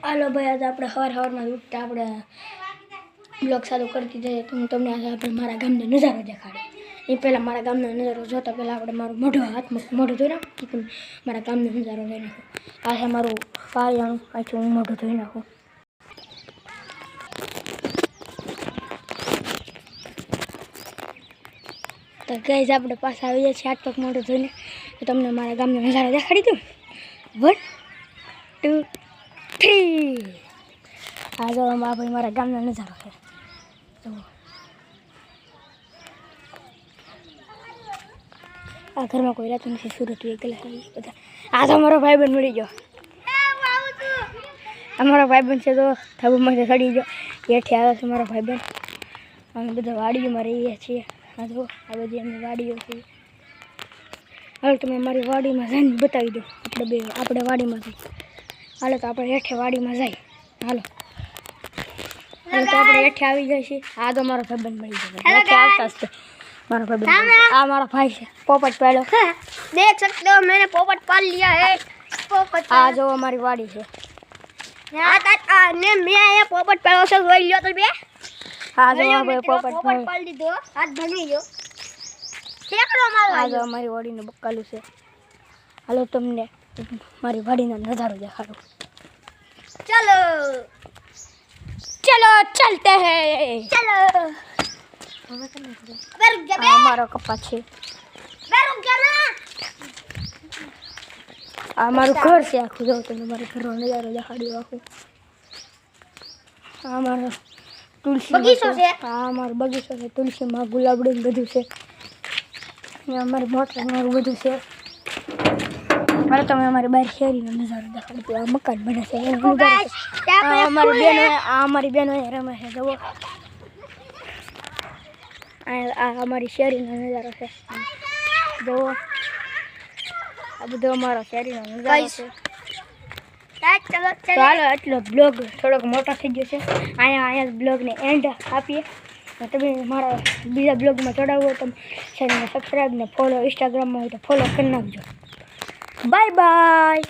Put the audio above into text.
હાલો ભાઈ, આજે આપણે સવારમાં ઉઠતા આપણે બ્લોગ ચાલુ કરતી જઈએ તો હું તમને આજે આપણે મારા ગામનો નજારો દેખાડું. એ પહેલાં મારા ગામનો નજારો જોતા પહેલાં આપણે મારું મોઢું ધોઈ નાખું, પણ મારા ગામનો નજારો જોઈ નાખું. આ છે મારું પાયાનું, પાછું હું મોઢું ધોઈ નાખું. તો ગઈ આપણે પાછા આવી જાય છે હાથ પગ મોઢું ધોઈને. તો તમને મારા ગામનો નજારો દેખાડી દઉં. 1 2 3. આ જો ભાઈ મારા ગામનો નજારો છે. તો આ ઘરમાં કોઈ રહેતું નથી, સુરત એકલા બધા. આ તો અમારો ભાઈબંધ મળી ગયો. અમારો ભાઈબંધ છે તો થાબુમાંથી ચડી ગયો. હેઠે આવે છે મારો ભાઈબંધ. અમે બધા વાડીઓમાં રહીએ છીએ. આ જો આ બધી અમે વાડીઓ છે. હાલો તમે અમારી વાડીમાં જઈને બતાવી દો. આપણે વાડીમાં જઈએ. હાલો તો આપણે હેઠે વાડીમાં જઈએ. હાલો તો આપણે હેઠે આવી જાય છે. આ તો મારો ભાઈબંધ મળી જાય. હેઠે આવતા જ મારો ભાઈબંધ. આ મારો ભાઈ છે, પોપટ પાડ્યો. देख सकते हो मैंने पोपट पाल लिया है. पोपट આ જો અમારી વાડી છે. ने मैं आया पोपट पालो से रोई लियो तो बे. આ જો આપણે પોપટ पाल दीधो हाथ भंगी गयो. ઠેકડો મારવા. આ જો અમારી વાડીનું બક્કાલું છે. હાલો તમને મારી વાડીનો નજારો દેખાડું. चलो ચલો ચલતે હે. चलो अबे रुक जा बे. આ અમારો કપા છે. बे रुक जा ना. આ મારું ઘર છે આખું. જો તમને મારા ઘરનો નજારો દેખાડ્યો આખું. આ મારો તુલસી બગીચો છે. આ મારો બગીચો છે. તુલસીમાં ગુલાબડું બધું છે. અમારી મોટર મારું બધું છે. મારે તમે અમારી બહાર શેરીનો નજારો દેખાડો. આ મકાન બને છે એનો નજારો છે. આ અમારી બેનો રમે છે. જુઓ આ અમારી શેરીનો નજારો છે. જુઓ આ બધો અમારો શેરીનો નજારો છે. चलो તો હાલો એટલો બ્લોગ થોડોક મોટો થઈ ગયો છે. અહીંયા બ્લોગને એન્ડ આપીએ. તમે મારા બીજા બ્લોગમાં જોડાવો હોય તો ચેનલને સબસ્ક્રાઈબ ને ફોલો, ઇન્સ્ટાગ્રામમાં હોય તો ફોલો કરી નાખજો. Bye bye.